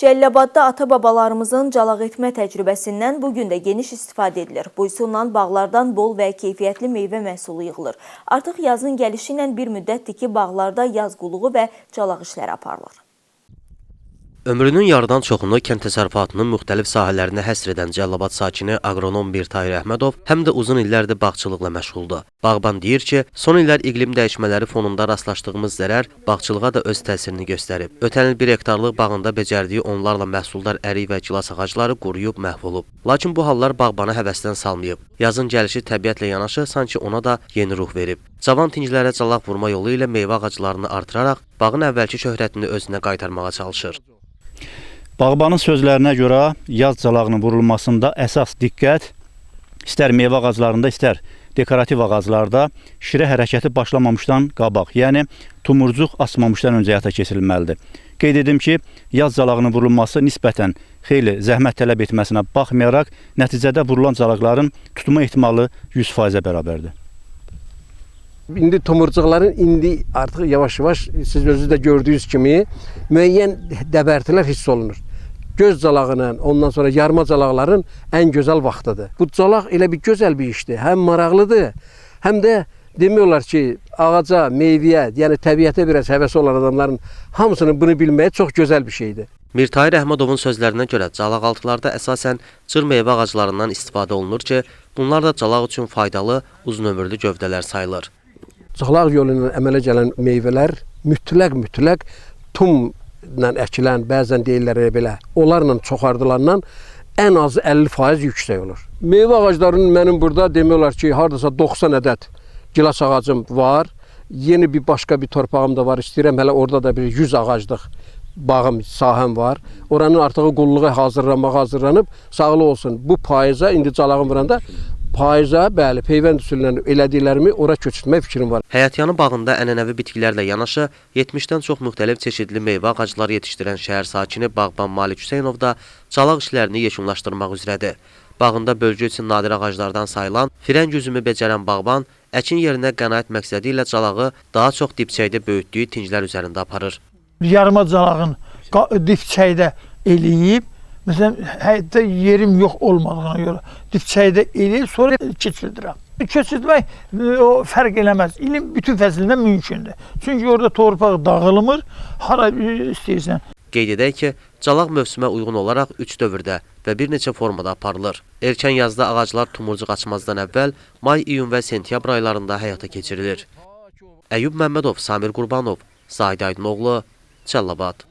Cəlilabadda ata-babalarımızın calaq etmə təcrübəsindən bugün də geniş istifadə edilir. Bu üsulla bağlardan bol və keyfiyyətli meyvə məhsulu yığılır. Artıq yazın gəlişi ilə bir müddətdir ki, bağlarda yaz quluğu və calaq işləri aparılır. Ömrünün yarıdan çoxunu kənd təsərrüfatının müxtəlif sahələrinə həsr edən Cəlilabad sakini aqronom Mirtahir Əhmədov həm də uzun illərdir bağçılıqla məşğuldur. Bağban deyir ki, son illər iqlim dəyişmələri fonunda rastlaşdığımız zərər bağçılığa da öz təsirini göstərib. Ötən il 1 hektarlıq bağında becərdiyi onlarla məhsuldar ərik və gilas ağacları quruyub məhv olub. Lakin bu hallar bağbana həvəsdən salmayıb. Yazın gəlişi təbiətlə yanaşı sanki ona da yeni ruh verib. Cavan tinclərə calaq vurma yolu ilə meyvə ağaclarını artıraraq bağın əvvəlki şöhrətini özünə qaytarmağa çalışır. Bağbanın sözlərinə görə yaz calağının vurulmasında əsas diqqət istər meyvə ağaclarında, istər dekorativ ağaclarda şirə hərəkəti başlamamışdan qabaq, yəni tumurcuq açmamışdan öncə həyata keçirilməlidir. Qeyd edim ki, yaz calağının vurulması nisbətən xeyli zəhmət tələb etməsinə baxmayaraq, nəticədə vurulan calaqların tutma ehtimalı 100%-ə bərabərdir. İndi tomurcuqların artıq yavaş-yavaş siz özünüz də gördüyünüz kimi müəyyən dəbərtilər hiss olunur. Göz calağının, ondan sonra yarma calaqların ən gözəl vaxtıdır. Bu calaq elə bir gözəl bir işdir. Həm maraqlıdır, həm də demək olar ki, ağaca, meyvəyə, yəni təbiətə biraz həvəsi olan adamların hamısının bunu bilməyi çox gözəl bir şeydir. Mirtahir Əhmədovun sözlərinə görə calaqaltılarda əsasən cır meyvə ağaclarından istifadə olunur ki, bunlar da calaq üçün faydalı, uzun ömürlü gövdələr sayılır. Calaq yolu ilə əmələ gələn meyvələr mütləq tumla əkilən, bəzən deyirlər belə, onlarla çoxardılandan ən azı 50% yüksək olur. Meyvə ağaclarının mənim burada demək olar ki, hardasa 90 ədəd gilas ağacım var. Yeni başqa bir torpağım da var, istəyirəm hələ orada da bir 100 ağaclıq bağım, sahəm var. Oranın artığı qulluğa hazırlanıb, sağlı olsun. Bu payıza, indi calağım vuranda payıza, bəli, peyvənd üsulü ilə elədiklərimi ora köçürtmək fikrim var. Həyətyanı bağında ənənəvi bitkilərlə yanaşı 70-dən çox müxtəlif çeşidli meyvə ağacları yetişdirən şəhər sakini bağban Malik Hüseynov da calaq işlərini yekunlaşdırmaq üzrədir. Bağında bölgü üçün nadir ağaclardan sayılan firəng üzümü becərən bağban əkin yerinə qənaət məqsədi ilə calağı daha çox dibçəkdə böyütdüyü tinclər üzərində aparır. Yarıma calağın dibçəkdə eləyib, məsələn, həyətdə yerim yox olmadığına görə dibçəkdə eləyib, sonra keçirdirəm. Keçirdirmək fərq eləməz. İlin bütün fəslində mümkündür. Çünki orada torpaq dağılmır, hara istəyirsən. Qeyd edək ki, calaq mövsümə uyğun olaraq 3 dövrdə və bir neçə formada aparılır. Erkən yazda ağaclar tumurcuq açmazdan əvvəl may, iyun və sentyabr aylarında həyata keçirilir. Əyyub Məmmədov, Samir Qurbanov, Zahid Aydınoğlu, Cəlilabad.